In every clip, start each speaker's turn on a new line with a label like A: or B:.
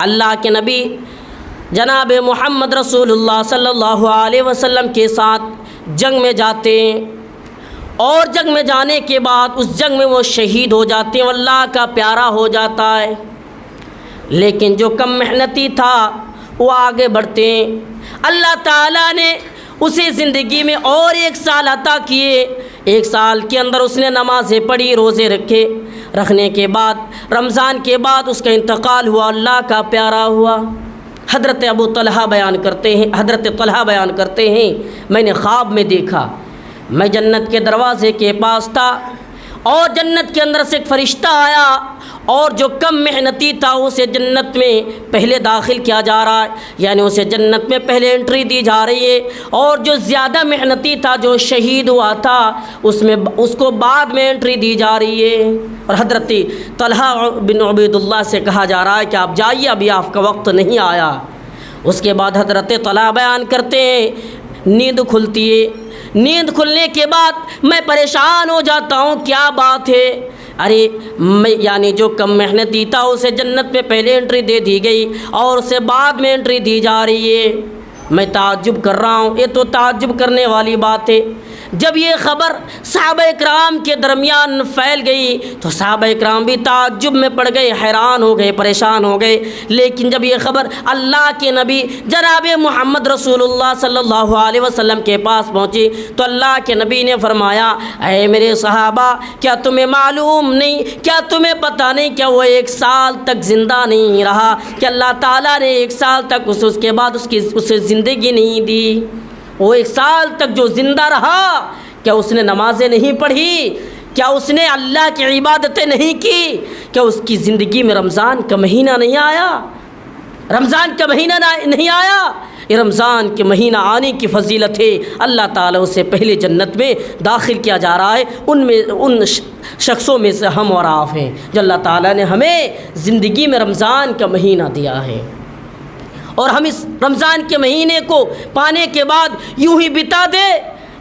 A: اللہ کے نبی جناب محمد رسول اللہ صلی اللہ علیہ وسلم کے ساتھ جنگ میں جاتے ہیں، اور جنگ میں جانے کے بعد اس جنگ میں وہ شہید ہو جاتے ہیں، اللہ کا پیارا ہو جاتا ہے۔ لیکن جو کم محنتی تھا وہ آگے بڑھتے ہیں، اللہ تعالیٰ نے اسے زندگی میں اور 1 سال عطا کیے۔ 1 سال کے اندر اس نے نمازیں پڑھی، روزے رکھے، رکھنے کے بعد رمضان کے بعد اس کا انتقال ہوا، اللہ کا پیارا ہوا۔ حضرت طلحہ بیان کرتے ہیں میں نے خواب میں دیکھا، میں جنت کے دروازے کے پاس تھا اور جنت کے اندر سے ایک فرشتہ آیا، اور جو کم محنتی تھا اسے جنت میں پہلے داخل کیا جا رہا ہے، یعنی اسے جنت میں پہلے انٹری دی جا رہی ہے، اور جو زیادہ محنتی تھا جو شہید ہوا تھا اس کو بعد میں انٹری دی جا رہی ہے۔ اور حضرت طلحہ بن عبید اللہ سے کہا جا رہا ہے کہ آپ جائیے، ابھی آپ کا وقت نہیں آیا۔ اس کے بعد حضرت طلحہ بیان کرتے ہیں نیند کھلتی ہے، نیند کھلنے کے بعد میں پریشان ہو جاتا ہوں، کیا بات ہے؟ ارے یعنی جو کم محنتی تھا اسے جنت میں پہلے انٹری دے دی گئی اور اسے بعد میں انٹری دی جا رہی ہے۔ میں تعجب کر رہا ہوں، یہ تو تعجب کرنے والی بات ہے۔ جب یہ خبر صحابہ اکرام کے درمیان پھیل گئی تو صحابہ اکرام بھی تعجب میں پڑ گئے، حیران ہو گئے، پریشان ہو گئے۔ لیکن جب یہ خبر اللہ کے نبی جناب محمد رسول اللہ صلی اللہ علیہ وسلم کے پاس پہنچی تو اللہ کے نبی نے فرمایا، اے میرے صحابہ، کیا تمہیں معلوم نہیں، کیا تمہیں پتہ نہیں کہ وہ 1 سال تک زندہ نہیں رہا، کہ اللہ تعالیٰ نے 1 سال تک اس کے بعد اسے زندگی نہیں دی؟ وہ 1 سال تک جو زندہ رہا، کیا اس نے نمازیں نہیں پڑھی؟ کیا اس نے اللہ کی عبادتیں نہیں کی؟ کیا اس کی زندگی میں رمضان کا مہینہ نہیں آیا؟ رمضان کا مہینہ نہیں آیا؟ یہ رمضان کے مہینہ آنے کی فضیلت ہے، اللہ تعالیٰ اسے پہلے جنت میں داخل کیا جا رہا ہے۔ ان شخصوں میں سے ہم اور آپ ہیں جو اللہ تعالیٰ نے ہمیں زندگی میں رمضان کا مہینہ دیا ہے، اور ہم اس رمضان کے مہینے کو پانے کے بعد یوں ہی بتا دے،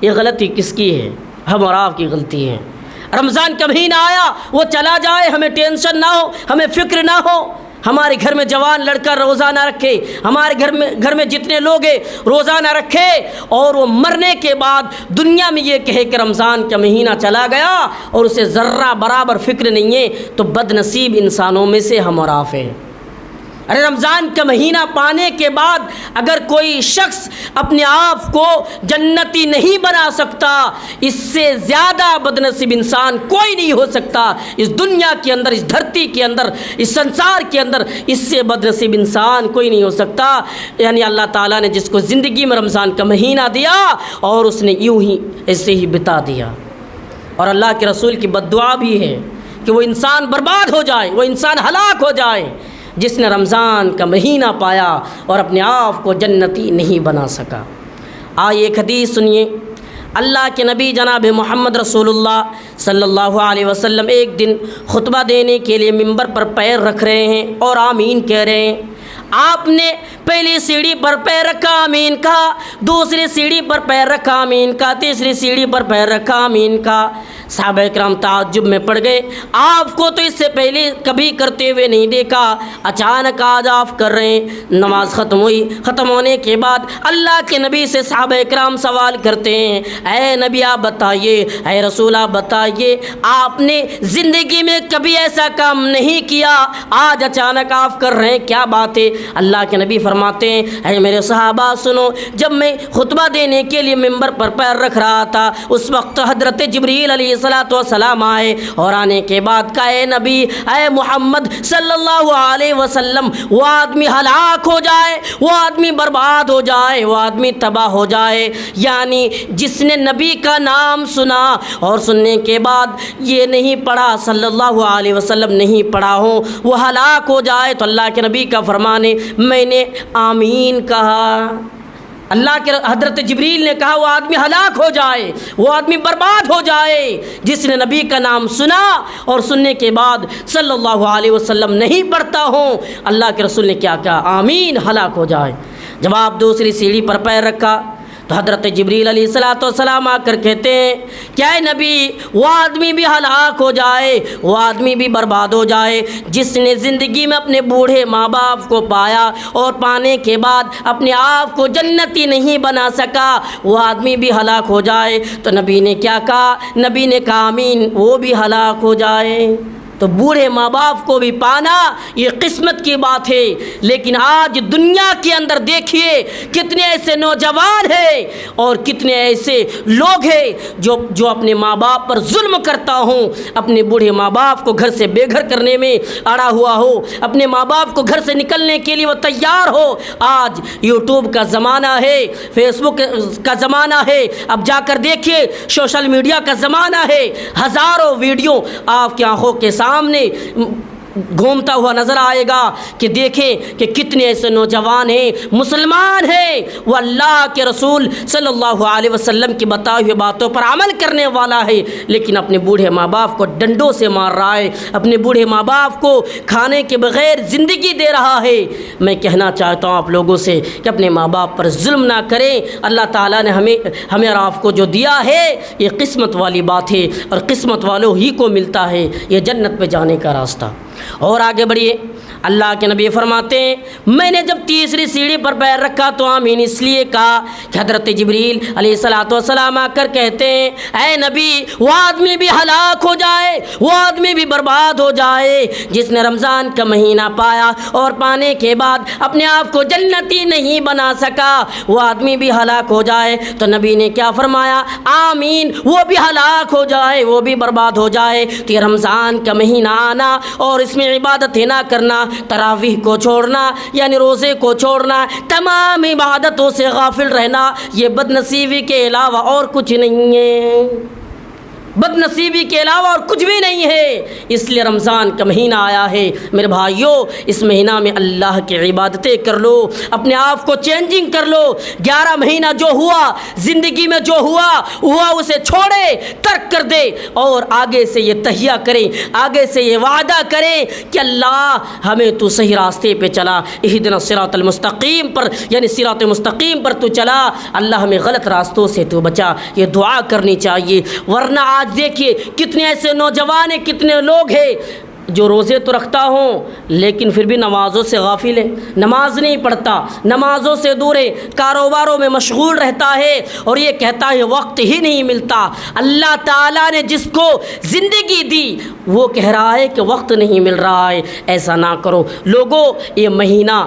A: یہ غلطی کس کی ہے؟ ہم اور آپ کی غلطی ہے۔ رمضان کا مہینہ آیا وہ چلا جائے، ہمیں ٹینشن نہ ہو، ہمیں فکر نہ ہو، ہمارے گھر میں جوان لڑکا روزہ نہ رکھے، ہمارے گھر میں جتنے لوگ ہیں روزہ نہ رکھے، اور وہ مرنے کے بعد دنیا میں یہ کہے کہ رمضان کا مہینہ چلا گیا اور اسے ذرہ برابر فکر نہیں ہے، تو بد نصیب انسانوں میں سے ہم اور آپ ہیں۔ ارے رمضان کا مہینہ پانے کے بعد اگر کوئی شخص اپنے آپ کو جنتی نہیں بنا سکتا، اس سے زیادہ بدنصیب انسان کوئی نہیں ہو سکتا اس دنیا کے اندر، اس دھرتی کے اندر، اس سنسار کے اندر، اس سے بدنصیب انسان کوئی نہیں ہو سکتا۔ یعنی اللہ تعالیٰ نے جس کو زندگی میں رمضان کا مہینہ دیا اور اس نے یوں ہی ایسے ہی بتا دیا، اور اللہ کے رسول کی بد دعا بھی ہے کہ وہ انسان برباد ہو جائے، وہ انسان ہلاک ہو جائے جس نے رمضان کا مہینہ پایا اور اپنے آپ کو جنتی نہیں بنا سکا۔ آئیے ایک حدیث سنیے۔ اللہ کے نبی جناب محمد رسول اللہ صلی اللہ علیہ وسلم ایک دن خطبہ دینے کے لیے ممبر پر پیر رکھ رہے ہیں اور آمین کہہ رہے ہیں۔ آپ نے پہلی سیڑھی پر پیر رکھا، آمین کہا، دوسری سیڑھی پر پیر رکھا، آمین کہا، تیسری سیڑھی پر پیر رکھا، آمین کہا۔ صحابہ کرام تعجب میں پڑ گئے، آپ کو تو اس سے پہلے کبھی کرتے ہوئے نہیں دیکھا، اچانک آج آپ کر رہے ہیں۔ نماز ختم ہوئی، ختم ہونے کے بعد اللہ کے نبی سے صحابہ کرام سوال کرتے ہیں، اے نبی آپ بتائیے، اے رسول آپ بتائیے، آپ نے زندگی میں کبھی ایسا کام نہیں کیا، آج اچانک آپ کر رہے ہیں، کیا بات ہے؟ اللہ کے نبی فرماتے ہیں، اے میرے صحابہ سنو، جب میں خطبہ دینے کے لیے ممبر پر پیر رکھ رہا تھا اس وقت حضرت جبریل علیہ الصلوۃ والسلام آئے، اور آنے کے بعد کہا، اے نبی، اے محمد صلی اللہ علیہ وسلم، وہ آدمی ہلاک ہو جائے، وہ آدمی برباد ہو جائے، وہ آدمی تباہ ہو جائے، یعنی جس نے نبی کا نام سنا اور سننے کے بعد یہ نہیں پڑھا، صلی اللہ علیہ وسلم نہیں پڑھا ہوں، وہ ہلاک ہو جائے۔ تو اللہ کے نبی کا فرمان ہے، میں نے آمین کہا۔ اللہ کے حضرت جبریل نے کہا وہ آدمی ہلاک ہو جائے، وہ آدمی برباد ہو جائے جس نے نبی کا نام سنا اور سننے کے بعد صلی اللہ علیہ وسلم نہیں پڑھتا ہوں۔ اللہ کے رسول نے کیا کہا؟ آمین، ہلاک ہو جائے۔ جب آپ دوسری سیڑھی پر پیر رکھا تو حضرت جبریل علیہ الصلوۃ والسلام آ کر کہتے ہیں کہ اے نبی وہ آدمی بھی ہلاک ہو جائے، وہ آدمی بھی برباد ہو جائے جس نے زندگی میں اپنے بوڑھے ماں باپ کو پایا اور پانے کے بعد اپنے آپ کو جنتی نہیں بنا سکا، وہ آدمی بھی ہلاک ہو جائے۔ تو نبی نے کیا کہا؟ نبی نے کہا آمین، وہ بھی ہلاک ہو جائے۔ تو بوڑھے ماں باپ کو بھی پانا یہ قسمت کی بات ہے، لیکن آج دنیا کے اندر دیکھیے کتنے ایسے نوجوان ہیں اور کتنے ایسے لوگ ہیں جو اپنے ماں باپ پر ظلم کرتا ہوں، اپنے بوڑھے ماں باپ کو گھر سے بے گھر کرنے میں اڑا ہوا ہو، اپنے ماں باپ کو گھر سے نکلنے کے لیے وہ تیار ہو۔ آج یوٹیوب کا زمانہ ہے، فیس بک کا زمانہ ہے، اب جا کر دیکھیے سوشل میڈیا کا زمانہ ہے، ہزاروں ویڈیو آپ کی آنکھوں کے سامنے گھومتا ہوا نظر آئے گا کہ دیکھیں کہ کتنے ایسے نوجوان ہیں، مسلمان ہیں، وہ اللہ کے رسول صلی اللہ علیہ وسلم کی بتائی ہوئی باتوں پر عمل کرنے والا ہے، لیکن اپنے بوڑھے ماں باپ کو ڈنڈوں سے مار رہا ہے، اپنے بوڑھے ماں باپ کو کھانے کے بغیر زندگی دے رہا ہے۔ میں کہنا چاہتا ہوں آپ لوگوں سے کہ اپنے ماں باپ پر ظلم نہ کریں۔ اللہ تعالیٰ نے ہمیں اور آپ کو جو دیا ہے یہ قسمت والی بات ہے، اور قسمت والوں ہی کو ملتا ہے یہ جنت پہ جانے کا راستہ۔ اور آگے بڑھیے، اللہ کے نبی فرماتے ہیں میں نے جب تیسری سیڑھی پر پیر رکھا تو آمین اس لیے کہا کہ حضرت جبریل علیہ الصلوۃ والسلام آ کر کہتے ہیں اے نبی وہ آدمی بھی ہلاک ہو جائے، وہ آدمی بھی برباد ہو جائے جس نے رمضان کا مہینہ پایا اور پانے کے بعد اپنے آپ کو جنتی نہیں بنا سکا، وہ آدمی بھی ہلاک ہو جائے۔ تو نبی نے کیا فرمایا؟ آمین، وہ بھی ہلاک ہو جائے، وہ بھی برباد ہو جائے۔ تو یہ رمضان کا مہینہ آنا اور اس میں عبادتیں نہ کرنا، تراویح کو چھوڑنا یعنی روزے کو چھوڑنا، تمام عبادتوں سے غافل رہنا، یہ بد نصیبی کے علاوہ اور کچھ نہیں ہے، بد نصیبی کے علاوہ اور کچھ بھی نہیں ہے۔ اس لیے رمضان کا مہینہ آیا ہے میرے بھائیوں، اس مہینہ میں اللہ کی عبادتیں کر لو، اپنے آپ کو چینجنگ کر لو۔ 11 مہینہ جو ہوا زندگی میں، جو ہوا اسے چھوڑے، ترک کر دے، اور آگے سے یہ تہیہ کریں، آگے سے یہ وعدہ کریں کہ اللہ ہمیں تو صحیح راستے پہ چلا، اہدنا الصراط المستقیم پر یعنی صراط مستقیم پر تو چلا، اللہ ہمیں غلط راستوں سے تو بچا۔ یہ دعا کرنی چاہیے، ورنہ آج دیکھیے کتنے ایسے نوجوان ہیں، کتنے لوگ ہیں جو روزے تو رکھتا ہوں لیکن پھر بھی نمازوں سے غافل ہے، نماز نہیں پڑھتا، نمازوں سے دور ہے، کاروباروں میں مشغول رہتا ہے اور یہ کہتا ہے وقت ہی نہیں ملتا۔ اللہ تعالیٰ نے جس کو زندگی دی وہ کہہ رہا ہے کہ وقت نہیں مل رہا ہے۔ ایسا نہ کرو لوگوں، یہ مہینہ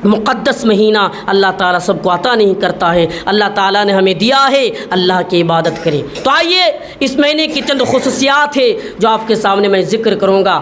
A: مقدس مہینہ اللہ تعالیٰ سب کو عطا نہیں کرتا ہے، اللہ تعالیٰ نے ہمیں دیا ہے، اللہ کی عبادت کریں۔ تو آئیے اس مہینے کی چند خصوصیات ہے جو آپ کے سامنے میں ذکر کروں گا۔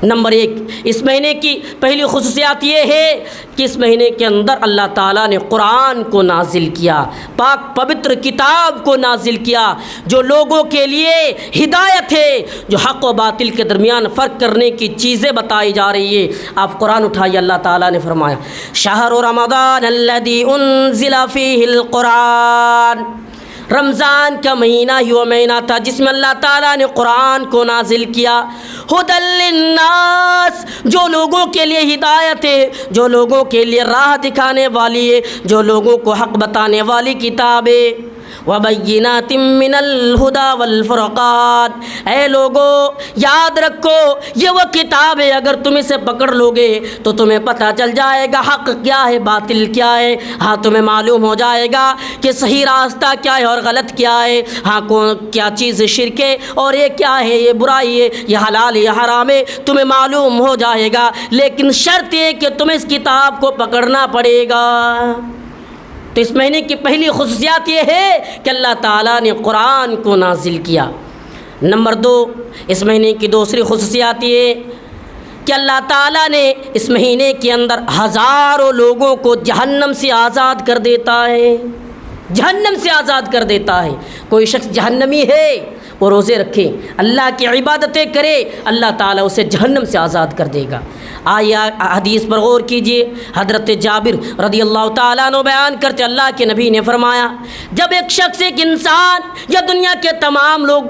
A: نمبر 1، اس مہینے کی پہلی خصوصیات یہ ہے کہ اس مہینے کے اندر اللہ تعالیٰ نے قرآن کو نازل کیا، پاک پوتر کتاب کو نازل کیا جو لوگوں کے لیے ہدایت ہے، جو حق و باطل کے درمیان فرق کرنے کی چیزیں بتائی جا رہی ہے۔ آپ قرآن اٹھائیے، اللہ تعالیٰ نے فرمایا شہر رمضان الذی انزل فیہ القرآن، رمضان کا مہینہ ہی وہ مہینہ تھا جس میں اللہ تعالیٰ نے قرآن کو نازل کیا، ھدی للناس، جو لوگوں کے لیے ہدایت ہے، جو لوگوں کے لیے راہ دکھانے والی ہے، جو لوگوں کو حق بتانے والی کتاب ہے، وبینات من الہدی والفرقان۔ اے لوگوں یاد رکھو یہ وہ کتاب ہے، اگر تم اسے پکڑ لو گے تو تمہیں پتہ چل جائے گا حق کیا ہے، باطل کیا ہے، ہاں تمہیں معلوم ہو جائے گا کہ صحیح راستہ کیا ہے اور غلط کیا ہے، ہاں کیا چیز شرک ہے اور یہ کیا ہے، یہ برائی ہے، یہ حلال ہے، یہ حرام ہے، تمہیں معلوم ہو جائے گا، لیکن شرط یہ کہ تمہیں اس کتاب کو پکڑنا پڑے گا۔ تو اس مہینے کی پہلی خصوصیات یہ ہے کہ اللہ تعالیٰ نے قرآن کو نازل کیا۔ نمبر 2، اس مہینے کی دوسری خصوصیات یہ کہ اللہ تعالیٰ نے اس مہینے کے اندر ہزاروں لوگوں کو جہنم سے آزاد کر دیتا ہے، جہنم سے آزاد کر دیتا ہے۔ کوئی شخص جہنمی ہے وہ روزے رکھے، اللہ کی عبادتیں کرے، اللہ تعالیٰ اسے جہنم سے آزاد کر دے گا۔ آئیے حدیث پر غور کیجیے، حضرت جابر رضی اللہ تعالیٰ عنہ بیان کرتے اللہ کے نبی نے فرمایا جب ایک شخص، ایک انسان یا دنیا کے تمام لوگ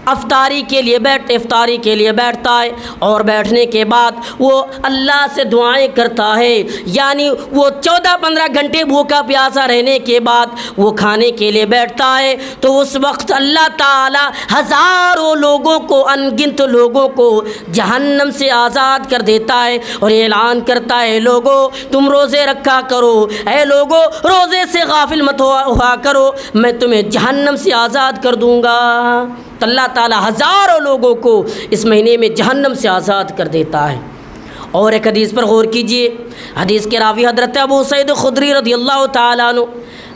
A: افطاری کے لیے بیٹھتا ہے اور بیٹھنے کے بعد وہ اللہ سے دعائیں کرتا ہے، یعنی وہ 14-15 گھنٹے بھوکا پیاسا رہنے کے بعد وہ کھانے کے لیے بیٹھتا ہے، تو اس وقت اللہ تعالی ہزاروں لوگوں کو، ان گنت لوگوں کو جہنم سے آزاد کر دیتا ہے اور اعلان کرتا ہے، لوگوں تم روزے رکھا کرو، اے لوگوں روزے سے غافل مت ہوا کرو، میں تمہیں جہنم سے آزاد کر دوں گا۔ تو اللہ تعالی ہزاروں لوگوں کو اس مہینے میں جہنم سے آزاد کر دیتا ہے۔ اور ایک حدیث پر غور کیجئے، حدیث کے راوی حضرت ابو سعید خدری رضی اللہ تعالیٰ عنہ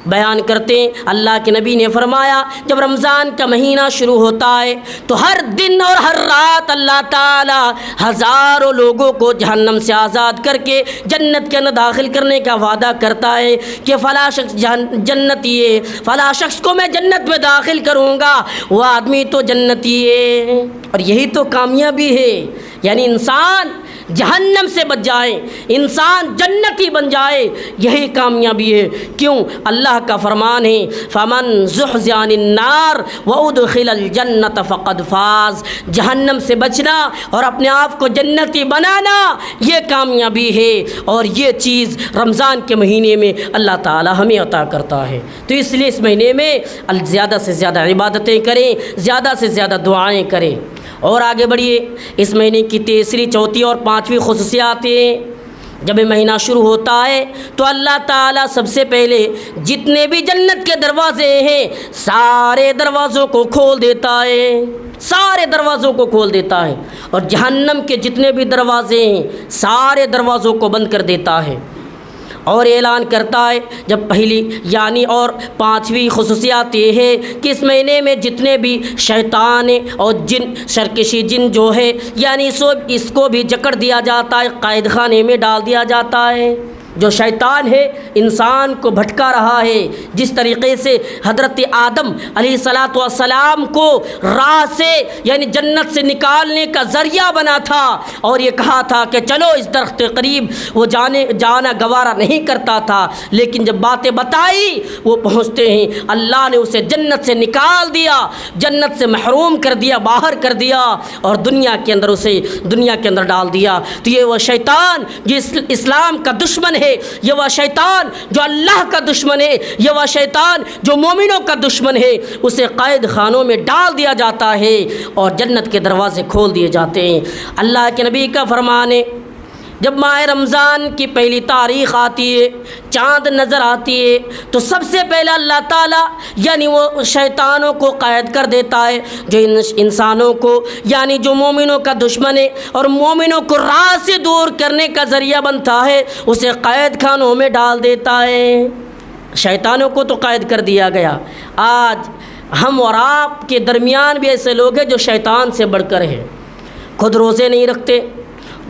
A: بیان کرتے ہیں، اللہ کے نبی نے فرمایا جب رمضان کا مہینہ شروع ہوتا ہے تو ہر دن اور ہر رات اللہ تعالی ہزاروں لوگوں کو جہنم سے آزاد کر کے جنت کے اندر داخل کرنے کا وعدہ کرتا ہے کہ فلاں شخص جنتی ہے، فلاں شخص کو میں جنت میں داخل کروں گا، وہ آدمی تو جنتی ہے۔ اور یہی تو کامیابی ہے، یعنی انسان جہنم سے بچ جائے، انسان جنتی بن جائے، یہی کامیابی ہے۔ کیوں؟ اللہ کا فرمان ہے فمن زحزح عن النار وادخل الجنۃ فقد فاز، جہنم سے بچنا اور اپنے آپ کو جنتی بنانا یہ کامیابی ہے، اور یہ چیز رمضان کے مہینے میں اللہ تعالی ہمیں عطا کرتا ہے۔ تو اس لیے اس مہینے میں زیادہ سے زیادہ عبادتیں کریں، زیادہ سے زیادہ دعائیں کریں۔ اور آگے بڑھیے، اس مہینے کی تیسری، چوتھی اور پانچویں خصوصیات ہیں۔ جب یہ مہینہ شروع ہوتا ہے تو اللہ تعالیٰ سب سے پہلے جتنے بھی جنت کے دروازے ہیں سارے دروازوں کو کھول دیتا ہے، سارے دروازوں کو کھول دیتا ہے، اور جہنم کے جتنے بھی دروازے ہیں سارے دروازوں کو بند کر دیتا ہے، اور اعلان کرتا ہے جب پہلی یعنی اور پانچویں خصوصیات یہ ہے کہ اس مہینے میں جتنے بھی شیطان اور جن، سرکشی جن جو ہے، یعنی اس کو بھی جکڑ دیا جاتا ہے، قید خانے میں ڈال دیا جاتا ہے۔ جو شیطان ہے انسان کو بھٹکا رہا ہے، جس طریقے سے حضرت آدم علیہ الصلاۃ والسلام کو راہ سے یعنی جنت سے نکالنے کا ذریعہ بنا تھا، اور یہ کہا تھا کہ چلو اس درخت کے قریب، وہ جانا گوارا نہیں کرتا تھا، لیکن جب باتیں بتائی وہ پہنچتے ہیں، اللہ نے اسے جنت سے نکال دیا، جنت سے محروم کر دیا، باہر کر دیا، اور دنیا کے اندر اسے دنیا کے اندر ڈال دیا۔ تو یہ وہ شیطان جو اسلام کا دشمن ہے، یہ وہ شیطان جو اللہ کا دشمن ہے، یہ وہ شیطان جو مومنوں کا دشمن ہے، اسے قید خانوں میں ڈال دیا جاتا ہے اور جنت کے دروازے کھول دیے جاتے ہیں۔ اللہ کے نبی کا فرمان ہے جب ماہ رمضان کی پہلی تاریخ آتی ہے، چاند نظر آتی ہے، تو سب سے پہلے اللہ تعالیٰ یعنی وہ شیطانوں کو قید کر دیتا ہے، جو انسانوں کو یعنی جو مومنوں کا دشمن ہے اور مومنوں کو راہ سے دور کرنے کا ذریعہ بنتا ہے، اسے قید خانوں میں ڈال دیتا ہے۔ شیطانوں کو تو قید کر دیا گیا، آج ہم اور آپ کے درمیان بھی ایسے لوگ ہیں جو شیطان سے بڑھ کر ہیں، خود روزے نہیں رکھتے،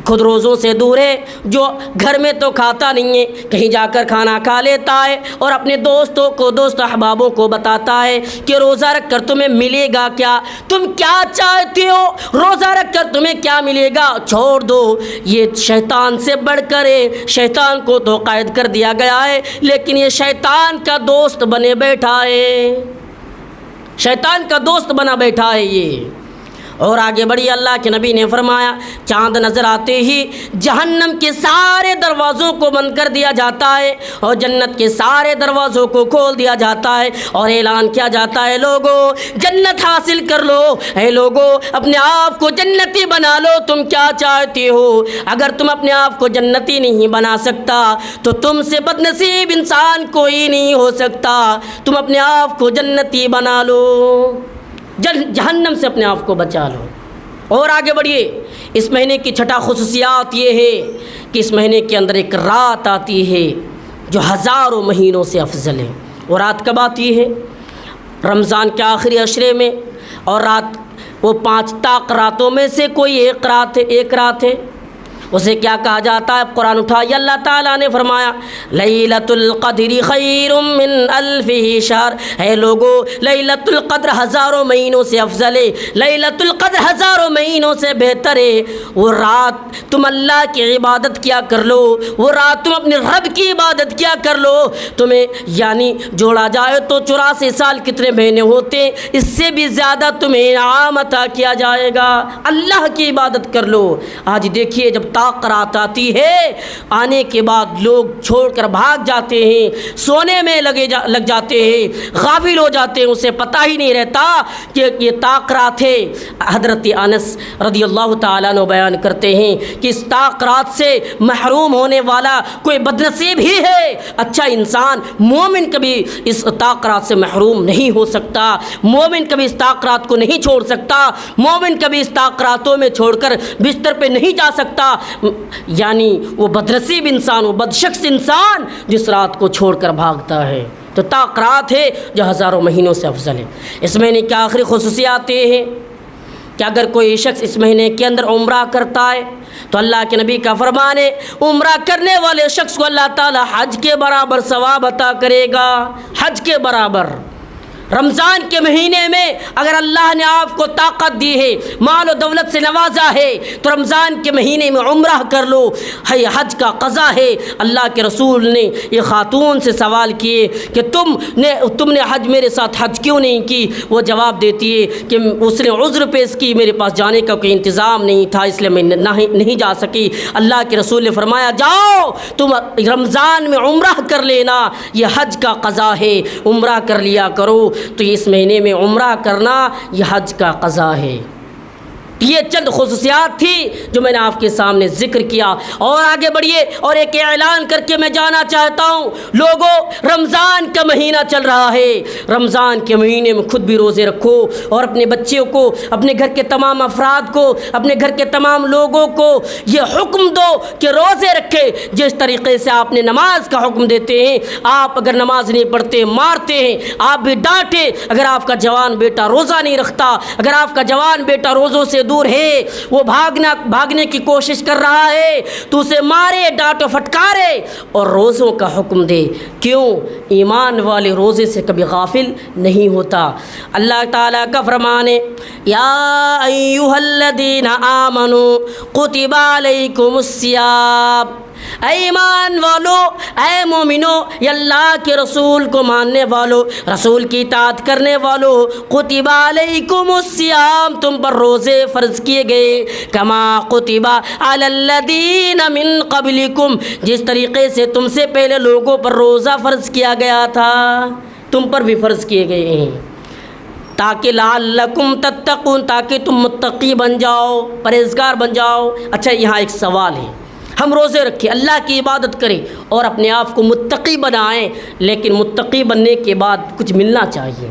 A: خود روزوں سے دور ہے، جو گھر میں تو کھاتا نہیں ہے، کہیں جا کر کھانا کھا لیتا ہے، اور اپنے دوستوں کو، دوست احبابوں کو بتاتا ہے کہ روزہ رکھ کر تمہیں ملے گا کیا، تم کیا چاہتے ہو، روزہ رکھ کر تمہیں کیا ملے گا، چھوڑ دو۔ یہ شیطان سے بڑھ کر ہے، شیطان کو تو قید کر دیا گیا ہے، لیکن یہ شیطان کا دوست بنے بیٹھا ہے، شیطان کا دوست بنا بیٹھا ہے یہ۔ اور آگے بڑھی، اللہ کے نبی نے فرمایا چاند نظر آتے ہی جہنم کے سارے دروازوں کو بند کر دیا جاتا ہے اور جنت کے سارے دروازوں کو کھول دیا جاتا ہے، اور اعلان کیا جاتا ہے لوگوں جنت حاصل کر لو، اے لوگوں اپنے آپ کو جنتی بنا لو، تم کیا چاہتے ہو، اگر تم اپنے آپ کو جنتی نہیں بنا سکتا تو تم سے بد نصیب انسان کوئی نہیں ہو سکتا، تم اپنے آپ کو جنتی بنا لو، جہنم سے اپنے آپ کو بچا لو۔ اور آگے بڑھیے، اس مہینے کی چھٹا خصوصیات یہ ہے کہ اس مہینے کے اندر ایک رات آتی ہے جو ہزاروں مہینوں سے افضل ہے۔ وہ رات کب آتی ہے؟ رمضان کے آخری عشرے میں، اور رات وہ 5 طاق راتوں میں سے کوئی ایک رات ہے، اسے کیا کہا جاتا ہے؟ قرآن اٹھائیے، اللہ تعالیٰ نے فرمایا لیلۃ القدر خیر من الف شہر، اے لوگو لیلۃ القدر ہزاروں مہینوں سے افضل ہے، لیلۃ القدر ہزاروں مہینوں سے بہتر ہے۔ وہ رات تم اللہ کی عبادت کیا کر لو، وہ رات تم اپنے رب کی عبادت کیا کر لو، تمہیں یعنی جوڑا جائے تو 84 سال کتنے مہینے ہوتے ہیں، اس سے بھی زیادہ تمہیں انعام عطا کیا جائے گا۔ اللہ کی عبادت کر لو۔ آج دیکھیے جب طاقت آتی ہے، آنے کے بعد لوگ چھوڑ کر بھاگ جاتے ہیں، سونے میں لگ جاتے ہیں، غافل ہو جاتے ہیں، اسے پتہ ہی نہیں رہتا کہ یہ طاقت ہے۔ حضرت انس رضی اللہ تعالیٰ عنہ بیان کرتے ہیں کہ اس طاقت سے محروم ہونے والا کوئی بدنصیب ہی ہے۔ اچھا انسان مومن کبھی اس طاقت سے محروم نہیں ہو سکتا، مومن کبھی اس طاقت کو نہیں چھوڑ سکتا، مومن کبھی اس طاقتوں میں چھوڑ کر بستر پہ نہیں جا سکتا۔ یعنی وہ بدنصیب انسان، وہ بدشخص انسان جس رات کو چھوڑ کر بھاگتا ہے۔ تو طاقت ہے جو ہزاروں مہینوں سے افضل ہے۔ اس مہینے کی آخری خصوصیات یہ ہیں کہ اگر کوئی شخص اس مہینے کے اندر عمرہ کرتا ہے تو اللہ کے نبی کا فرمان ہے عمرہ کرنے والے شخص کو اللہ تعالی حج کے برابر ثواب عطا کرے گا، حج کے برابر۔ رمضان کے مہینے میں اگر اللہ نے آپ کو طاقت دی ہے، مال و دولت سے نوازا ہے، تو رمضان کے مہینے میں عمرہ کر لو، ہے حج کا قضا ہے۔ اللہ کے رسول نے یہ خاتون سے سوال کیے کہ تم نے حج میرے ساتھ حج کیوں نہیں کی؟ وہ جواب دیتی ہے کہ اس نے عذر پیش کی، میرے پاس جانے کا کوئی انتظام نہیں تھا، اس لیے میں نہیں جا سکی۔ اللہ کے رسول نے فرمایا جاؤ تم رمضان میں عمرہ کر لینا، یہ حج کا قضا ہے، عمرہ کر لیا کرو۔ تو اس مہینے میں عمرہ کرنا یہ حج کا قضا ہے۔ یہ چند خصوصیات تھی جو میں نے آپ کے سامنے ذکر کیا، اور آگے بڑھیے اور ایک اعلان کر کے میں جانا چاہتا ہوں، لوگوں رمضان کا مہینہ چل رہا ہے، رمضان کے مہینے میں خود بھی روزے رکھو اور اپنے بچوں کو، اپنے گھر کے تمام افراد کو، اپنے گھر کے تمام لوگوں کو یہ حکم دو کہ روزے رکھے۔ جس طریقے سے آپ نے نماز کا حکم دیتے ہیں، آپ اگر نماز نہیں پڑھتے مارتے ہیں، آپ بھی ڈانٹے۔ اگر آپ کا جوان بیٹا روزہ نہیں رکھتا، اگر آپ کا جوان بیٹا روزوں سے دور ہے، وہ بھاگنے کی کوشش کر رہا ہے، تو اسے مارے، ڈانٹو، فٹکارے اور روزوں کا حکم دے۔ کیوں؟ ایمان والے روزے سے کبھی غافل نہیں ہوتا۔ اللہ تعالیٰ کا فرمان ہے یا ایھا الذین آمنوا کتب علیکم الصیام، اے ایمان والو، اے مومنو، یا اللہ کے رسول کو ماننے والو، رسول کی اطاعت کرنے والو، کتب علیکم الصیام، تم پر روزے فرض کیے گئے، کما کتب علی الذین من قبلکم، جس طریقے سے تم سے پہلے لوگوں پر روزہ فرض کیا گیا تھا، تم پر بھی فرض کیے گئے ہیں، تاکہ لعلکم تتقون، تاکہ تم متقی بن جاؤ، پرہیزگار بن جاؤ۔ اچھا یہاں ایک سوال ہے، ہم روزے رکھیں، اللہ کی عبادت کریں اور اپنے آپ کو متقی بنائیں، لیکن متقی بننے کے بعد کچھ ملنا چاہیے،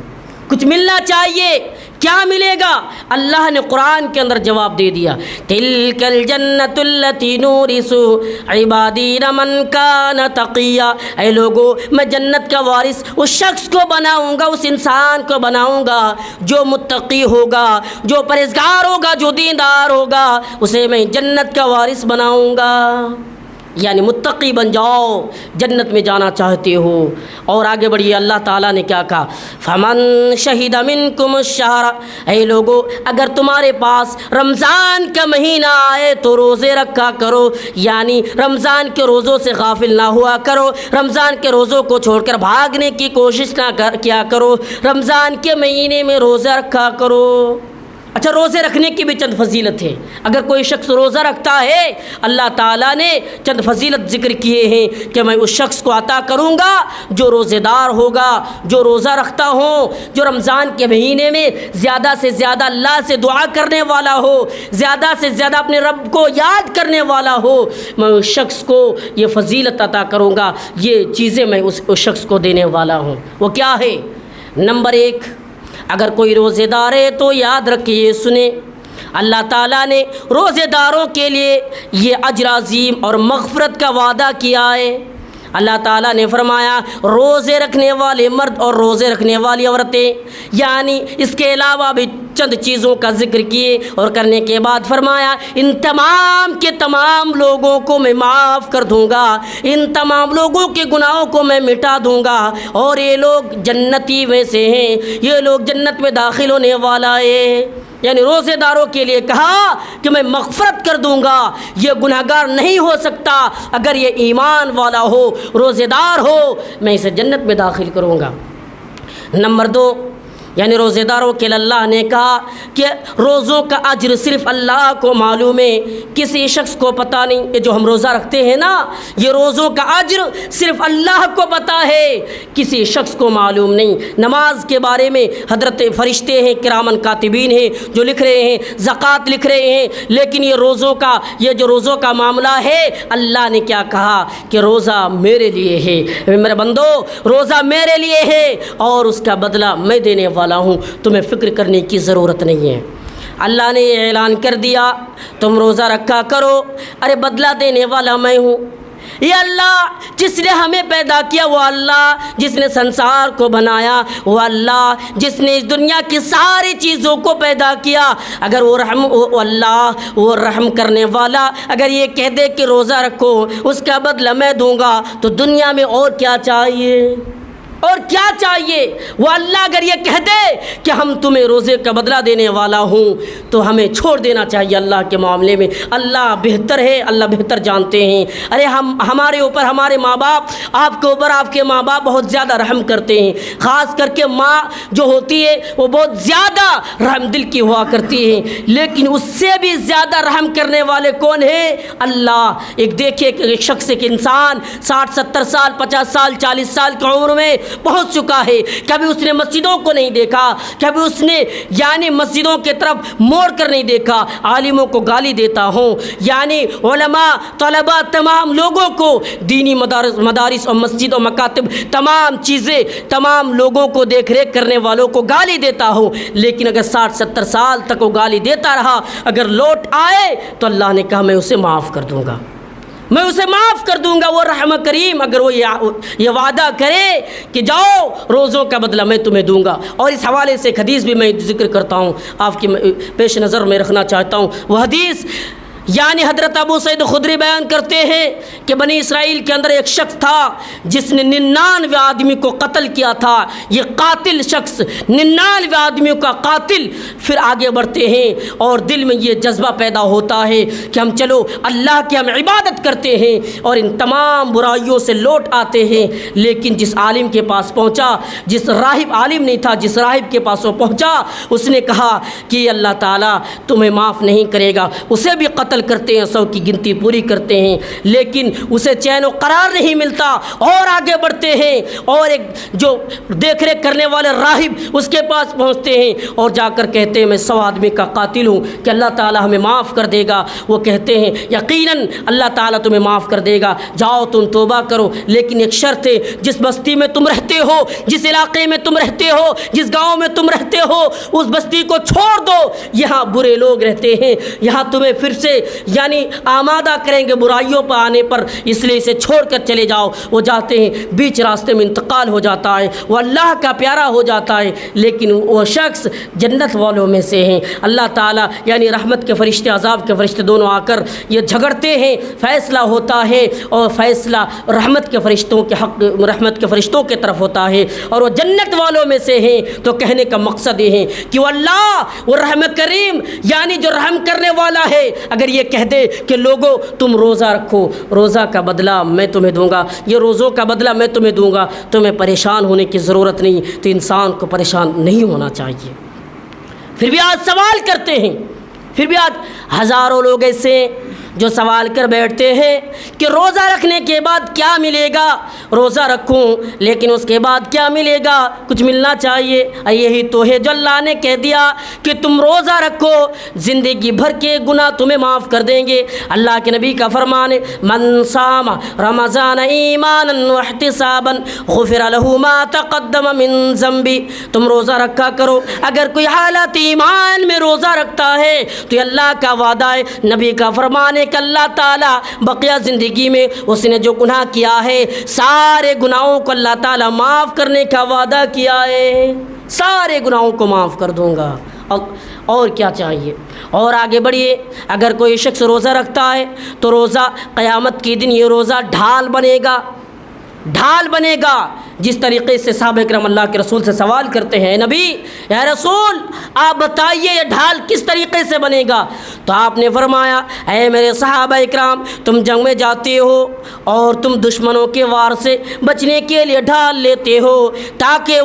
A: کچھ ملنا چاہیے۔ کیا ملے گا؟ اللہ نے قرآن کے اندر جواب دے دیا، تلک الجنۃ التی نورث عبادی من کان تقیا، اے لوگو میں جنت کا وارث اس شخص کو بناؤں گا، اس انسان کو بناؤں گا جو متقی ہوگا، جو پرہیزگار ہوگا، جو دیندار ہوگا، اسے میں جنت کا وارث بناؤں گا۔ یعنی متقی بن جاؤ، جنت میں جانا چاہتے ہو۔ اور آگے بڑھیے، اللہ تعالیٰ نے کیا کہا، فمن شہد منکم الشہر، اے لوگو اگر تمہارے پاس رمضان کا مہینہ آئے تو روزے رکھا کرو، یعنی رمضان کے روزوں سے غافل نہ ہوا کرو، رمضان کے روزوں کو چھوڑ کر بھاگنے کی کوشش نہ کیا کرو، رمضان کے مہینے میں روزہ رکھا کرو۔ اچھا روزے رکھنے کی بھی چند فضیلت ہے، اگر کوئی شخص روزہ رکھتا ہے اللہ تعالیٰ نے چند فضیلت ذکر کیے ہیں کہ میں اس شخص کو عطا کروں گا جو روزے دار ہوگا، جو روزہ رکھتا ہو، جو رمضان کے مہینے میں زیادہ سے زیادہ اللہ سے دعا کرنے والا ہو، زیادہ سے زیادہ اپنے رب کو یاد کرنے والا ہو، میں اس شخص کو یہ فضیلت عطا کروں گا، یہ چیزیں میں اس شخص کو دینے والا ہوں۔ وہ کیا ہے؟ نمبر 1، اگر کوئی روزے دار ہے تو یاد رکھیے، سنیں، اللہ تعالیٰ نے روزے داروں کے لیے یہ اجر عظیم اور مغفرت کا وعدہ کیا ہے۔ اللہ تعالیٰ نے فرمایا روزے رکھنے والے مرد اور روزے رکھنے والی عورتیں، یعنی اس کے علاوہ بھی چند چیزوں کا ذکر کیے اور کرنے کے بعد فرمایا ان تمام کے تمام لوگوں کو میں معاف کر دوں گا، ان تمام لوگوں کے گناہوں کو میں مٹا دوں گا، اور یہ لوگ جنتی میں سے ہیں، یہ لوگ جنت میں داخل ہونے والا ہے۔ یعنی روزے داروں کے لیے کہا کہ میں مغفرت کر دوں گا، یہ گناہگار نہیں ہو سکتا اگر یہ ایمان والا ہو، روزے دار ہو، میں اسے جنت میں داخل کروں گا۔ نمبر 2، یعنی روزے داروں کے لیے اللہ نے کہا کہ روزوں کا اجر صرف اللہ کو معلوم ہے، کسی شخص کو پتہ نہیں۔ یہ جو ہم روزہ رکھتے ہیں نا، یہ روزوں کا اجر صرف اللہ کو پتہ ہے، کسی شخص کو معلوم نہیں۔ نماز کے بارے میں حضرت فرشتے ہیں، کرامن کاتبین ہیں جو لکھ رہے ہیں، زکوٰۃ لکھ رہے ہیں، لیکن یہ جو روزوں کا معاملہ ہے، اللہ نے کیا کہا کہ روزہ میرے لیے ہے، میرے بندو روزہ میرے لیے ہے اور اس کا بدلہ میں دینے والا ہوں، تمہیں فکر کرنے کی ضرورت نہیں ہے۔ اللہ نے یہ اعلان کر دیا تم روزہ رکھا کرو، ارے بدلہ دینے والا میں ہوں۔ یہ اللہ جس نے ہمیں پیدا کیا وہ اللہ، جس نے سنسار کو بنایا وہ اللہ، جس نے اس دنیا کی ساری چیزوں کو پیدا کیا، اگر وہ اللہ وہ رحم کرنے والا اگر یہ کہہ دے کہ روزہ رکھو اس کا بدلہ میں دوں گا، تو دنیا میں اور کیا چاہیے؟ اور کیا چاہیے؟ وہ اللہ اگر یہ کہہ دے کہ ہم تمہیں روزے کا بدلہ دینے والا ہوں تو ہمیں چھوڑ دینا چاہیے اللہ کے معاملے میں۔ اللہ بہتر ہے، اللہ بہتر جانتے ہیں۔ ارے ہمارے اوپر ہمارے ماں باپ، آپ کے اوپر آپ کے ماں باپ بہت زیادہ رحم کرتے ہیں، خاص کر کے ماں جو ہوتی ہے وہ بہت زیادہ رحم دل کی ہوا کرتی ہے، لیکن اس سے بھی زیادہ رحم کرنے والے کون ہیں؟ اللہ۔ ایک دیکھیے کہ ایک شخص ایک انسان 60 70 سال 50 سال 40 سال کی عمر میں پہنچ چکا ہے، کبھی اس نے مسجدوں کو نہیں دیکھا، کبھی اس نے یعنی مسجدوں کے طرف موڑ کر نہیں دیکھا، عالموں کو گالی دیتا ہوں، یعنی علماء طلباء تمام لوگوں کو، دینی مدارس اور مسجد و مکاتب تمام چیزیں تمام لوگوں کو دیکھ ریکھ کرنے والوں کو گالی دیتا ہوں، لیکن اگر 60 70 سال تک وہ گالی دیتا رہا، اگر لوٹ آئے تو اللہ نے کہا میں اسے معاف کر دوں گا، میں اسے معاف کر دوں گا۔ وہ رحم کریم اگر وہ یہ وعدہ کرے کہ جاؤ روزوں کا بدلہ میں تمہیں دوں گا۔ اور اس حوالے سے ایک حدیث بھی میں ذکر کرتا ہوں، آپ کی پیش نظر میں رکھنا چاہتا ہوں۔ وہ حدیث یعنی حضرت ابو سعید خدری بیان کرتے ہیں کہ بنی اسرائیل کے اندر ایک شخص تھا جس نے 99 آدمی کو قتل کیا تھا۔ یہ قاتل شخص 99 آدمیوں کا قاتل، پھر آگے بڑھتے ہیں اور دل میں یہ جذبہ پیدا ہوتا ہے کہ ہم چلو اللہ کی ہم عبادت کرتے ہیں اور ان تمام برائیوں سے لوٹ آتے ہیں، لیکن جس عالم کے پاس پہنچا، جس راہب عالم نہیں تھا، جس راہب کے پاس وہ پہنچا، اس نے کہا کہ اللہ تعالیٰ تمہیں معاف نہیں کرے گا۔ اسے بھی قتل کرتے ہیں، 100 کی گنتی پوری کرتے ہیں، لیکن اسے چین و قرار نہیں ملتا، اور آگے بڑھتے ہیں اور ایک جو دیکھ ریکھ کرنے والے راہب اس کے پاس پہنچتے ہیں اور جا کر کہتے ہیں میں 100 آدمی کا قاتل ہوں، کہ اللہ تعالیٰ ہمیں معاف کر دے گا؟ وہ کہتے ہیں یقیناً اللہ تعالیٰ تمہیں معاف کر دے گا، جاؤ تم توبہ کرو، لیکن ایک شرط ہے، جس بستی میں تم رہتے ہو، جس علاقے میں تم رہتے ہو، جس گاؤں میں تم رہتے ہو، اس بستی کو چھوڑ دو، یہاں برے لوگ رہتے ہیں، یہاں تمہیں پھر سے یعنی آمادہ کریں گے برائیوں پر آنے پر، اس لیے اسے چھوڑ کر چلے جاؤ۔ وہ جاتے ہیں، بیچ راستے میں انتقال ہو جاتا ہے، وہ اللہ کا پیارا ہو جاتا ہے، لیکن وہ شخص جنت والوں میں سے ہیں۔ اللہ تعالیٰ یعنی رحمت کے فرشتے عذاب کے فرشتے دونوں آ کر یہ جھگڑتے ہیں، فیصلہ ہوتا ہے اور فیصلہ رحمت کے فرشتوں کے حق، رحمت کے فرشتوں کے طرف ہوتا ہے اور وہ جنت والوں میں سے ہیں۔ تو کہنے کا مقصد یہ ہے کہ وہ اللہ وہ رحم کریم یعنی جو رحم کرنے والا ہے، اگر یہ کہہ دے کہ لوگوں تم روزہ رکھو، روزہ کا بدلہ میں تمہیں دوں گا، یہ روزوں کا بدلہ میں تمہیں دوں گا، تمہیں پریشان ہونے کی ضرورت نہیں۔ تو انسان کو پریشان نہیں ہونا چاہیے۔ پھر بھی آج سوال کرتے ہیں، پھر بھی آج ہزاروں لوگ ایسے جو سوال کر بیٹھتے ہیں کہ روزہ رکھنے کے بعد کیا ملے گا؟ روزہ رکھوں لیکن اس کے بعد کیا ملے گا؟ کچھ ملنا چاہیے۔ یہی تو ہے جو اللہ نے کہہ دیا کہ تم روزہ رکھو، زندگی بھر کے گناہ تمہیں معاف کر دیں گے۔ اللہ کے نبی کا فرمان ہے من صام رمضان ایمانا واحتسابا غفر له ما تقدم من ذنبی۔ تم روزہ رکھا کرو، اگر کوئی حالت ایمان میں روزہ رکھتا ہے تو یہ اللہ کا وعدہ ہے، نبی کا فرمان ہے ہے کہ اللہ تعالیٰ بقیہ زندگی میں اس نے جو گناہ کیا ہے سارے گناہوں کو اللہ تعالیٰ معاف کرنے کا وعدہ کیا ہے، سارے گناہوں کو معاف کر دوں گا، اور کیا چاہیے۔ اور آگے بڑھیے، اگر کوئی شخص روزہ رکھتا ہے تو روزہ قیامت کے دن یہ روزہ ڈھال بنے گا، ڈھال بنے گا۔ جس طریقے سے صحابہ کرام اللہ کے رسول سے سوال کرتے ہیں، نبی یا رسول آپ بتائیے یہ ڈھال کس طریقے سے بنے گا؟ تو آپ نے فرمایا، اے میرے صحابہ کرام، تم جنگ میں جاتے ہو اور تم دشمنوں کے وار سے بچنے کے لیے ڈھال لیتے ہو تاکہ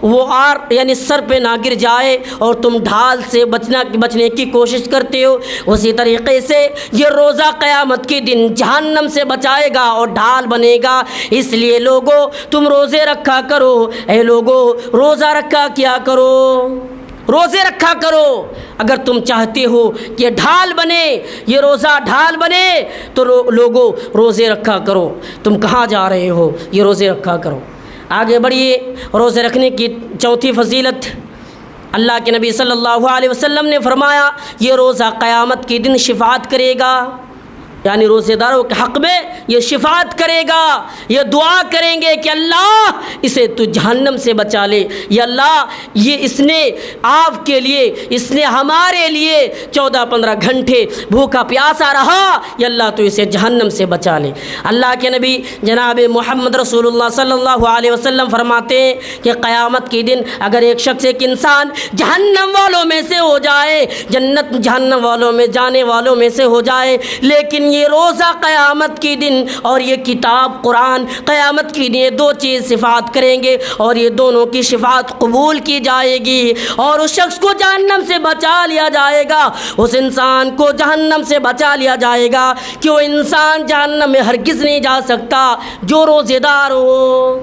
A: وہ آر یعنی سر پہ نہ گر جائے، اور تم ڈھال سے بچنے کی کوشش کرتے ہو، اسی طریقے سے یہ روزہ قیامت کے دن جہنم سے بچائے گا اور ڈھال بنے گا۔ اس لیے لوگوں تم روزے رکھا کرو، اے لوگوں روزہ رکھا کیا کرو، روزے رکھا کرو۔ اگر تم چاہتے ہو کہ یہ ڈھال بنے، یہ روزہ ڈھال بنے، تو لوگوں روزے رکھا کرو۔ تم کہاں جا رہے ہو؟ یہ روزے رکھا کرو۔ آگے بڑھیے، روزے رکھنے کی چوتھی فضیلت، اللہ کے نبی صلی اللہ علیہ وسلم نے فرمایا یہ روزہ قیامت کے دن شفاعت کرے گا، یعنی روزے داروں کے حق میں یہ شفاعت کرے گا، یہ دعا کریں گے کہ اللہ اسے تو جہنم سے بچا لے، یا اللہ یہ اس نے آپ کے لیے، اس نے ہمارے لیے 14-15 گھنٹے بھوکا پیاسا رہا، یا اللہ تو اسے جہنم سے بچا لے۔ اللہ کے نبی جناب محمد رسول اللہ صلی اللہ علیہ وسلم فرماتے ہیں کہ قیامت کے دن اگر ایک شخص، ایک انسان جہنم والوں میں سے ہو جائے، جنت جہنم والوں میں جانے والوں میں سے ہو جائے، لیکن یہ روزہ قیامت کے دن اور یہ کتاب قرآن قیامت کے دن یہ دو چیز شفاعت کریں گے، اور یہ دونوں کی شفاعت قبول کی جائے گی، اور اس شخص کو جہنم سے بچا لیا جائے گا، اس انسان کو جہنم سے بچا لیا جائے گا کہ وہ انسان جہنم میں ہرگز نہیں جا سکتا جو روزے دار ہو،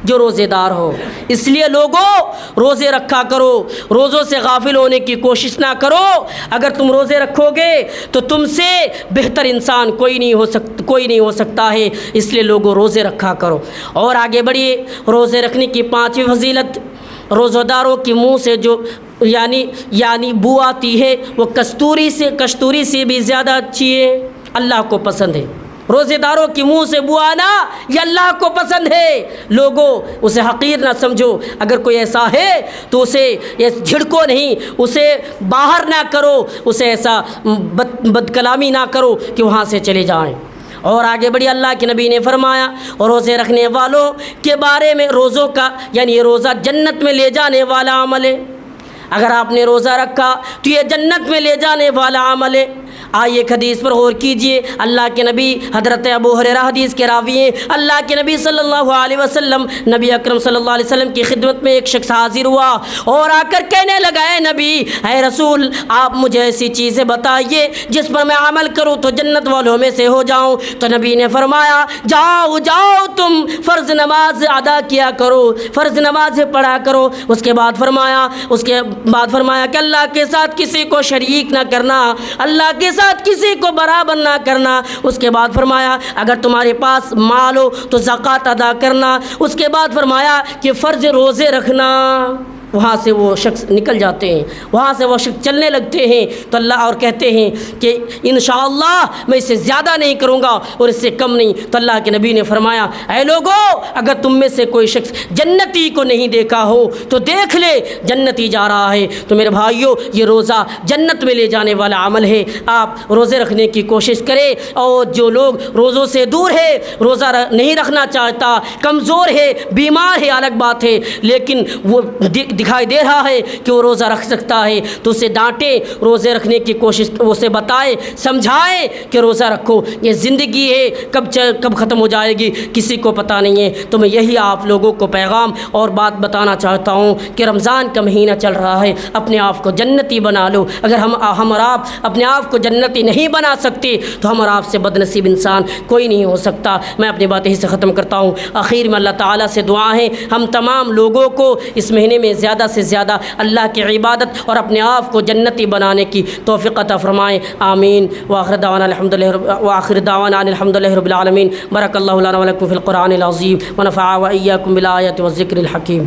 A: جو روزے دار ہو۔ اس لیے لوگوں روزے رکھا کرو، روزوں سے غافل ہونے کی کوشش نہ کرو۔ اگر تم روزے رکھو گے تو تم سے بہتر انسان کوئی نہیں ہو سکتا ہے، اس لیے لوگوں روزے رکھا کرو۔ اور آگے بڑھیے، روزے رکھنے کی پانچویں فضیلت، روزہ داروں کے منہ سے جو یعنی بو آتی ہے وہ کستوری سے بھی زیادہ اچھی ہے، اللہ کو پسند ہے۔ روزے داروں کے منہ سے بو آنا یہ اللہ کو پسند ہے۔ لوگوں اسے حقیر نہ سمجھو، اگر کوئی ایسا ہے تو اسے جھڑکو نہیں، اسے باہر نہ کرو، اسے ایسا بد کلامی نہ کرو کہ وہاں سے چلے جائیں۔ اور آگے بڑھی، اللہ کے نبی نے فرمایا اور روزے رکھنے والوں کے بارے میں، روزوں کا یعنی یہ روزہ جنت میں لے جانے والا عمل ہے۔ اگر آپ نے روزہ رکھا تو یہ جنت میں لے جانے والا عمل ہے۔ آئیے ایک حدیث پر غور کیجئے، اللہ کے نبی حضرت ابو ہریرہ حدیث کے راوی ہیں، اللہ کے نبی صلی اللہ علیہ وسلم، نبی اکرم صلی اللہ علیہ وسلم کی خدمت میں ایک شخص حاضر ہوا اور آ کر کہنے لگا، اے نبی، اے رسول، آپ مجھے ایسی چیزیں بتائیے جس پر میں عمل کروں تو جنت والوں میں سے ہو جاؤں۔ تو نبی نے فرمایا، جاؤ تم فرض نماز ادا کیا کرو، فرض نماز پڑھا کرو۔ اس کے بعد فرمایا کہ اللہ کے ساتھ کسی کو شریک نہ کرنا، اللہ کے ساتھ کسی کو برابر نہ کرنا۔ اس کے بعد فرمایا اگر تمہارے پاس مال ہو تو زکوٰۃ ادا کرنا۔ اس کے بعد فرمایا کہ فرض روزے رکھنا۔ وہاں سے وہ شخص نکل جاتے ہیں، وہاں سے وہ شخص چلنے لگتے ہیں تو اللہ اور کہتے ہیں کہ انشاءاللہ میں اس سے زیادہ نہیں کروں گا اور اس سے کم نہیں۔ تو اللہ کے نبی نے فرمایا، اے لوگوں، اگر تم میں سے کوئی شخص جنتی کو نہیں دیکھا ہو تو دیکھ لے، جنتی جا رہا ہے۔ تو میرے بھائیوں، یہ روزہ جنت میں لے جانے والا عمل ہے۔ آپ روزے رکھنے کی کوشش کریں، اور جو لوگ روزوں سے دور ہے، روزہ نہیں رکھنا چاہتا، کمزور ہے، بیمار ہے، الگ بات ہے، لیکن وہ دکھائی دے رہا ہے کہ وہ روزہ رکھ سکتا ہے تو اسے ڈانٹے، روزے رکھنے کی کوشش، اسے بتائے، سمجھائے کہ روزہ رکھو، یہ زندگی ہے، کب ختم ہو جائے گی کسی کو پتہ نہیں ہے۔ تو میں یہی آپ لوگوں کو پیغام اور بات بتانا چاہتا ہوں کہ رمضان کا مہینہ چل رہا ہے، اپنے آپ کو جنتی بنا لو۔ اگر ہم اور آپ اپنے آپ کو جنتی نہیں بنا سکتے تو ہم اور آپ سے بد نصیب انسان کوئی نہیں ہو سکتا۔ میں اپنی بات یہی سے ختم کرتا ہوں۔ آخر میں اللہ تعالیٰ سے دعا ہے ہم تمام لوگوں کو اس مہینے میں زیادہ سے زیادہ اللہ کی عبادت اور اپنے آپ کو جنتی بنانے کی توفیق عطا فرمائیں، آمین۔ وآخر دعوانا الحمد للہ رب العالمین۔ بارک اللہ لنا ولکم فی القرآن العظیم ونفع وإیاکم بالآیات والذکر الحکیم۔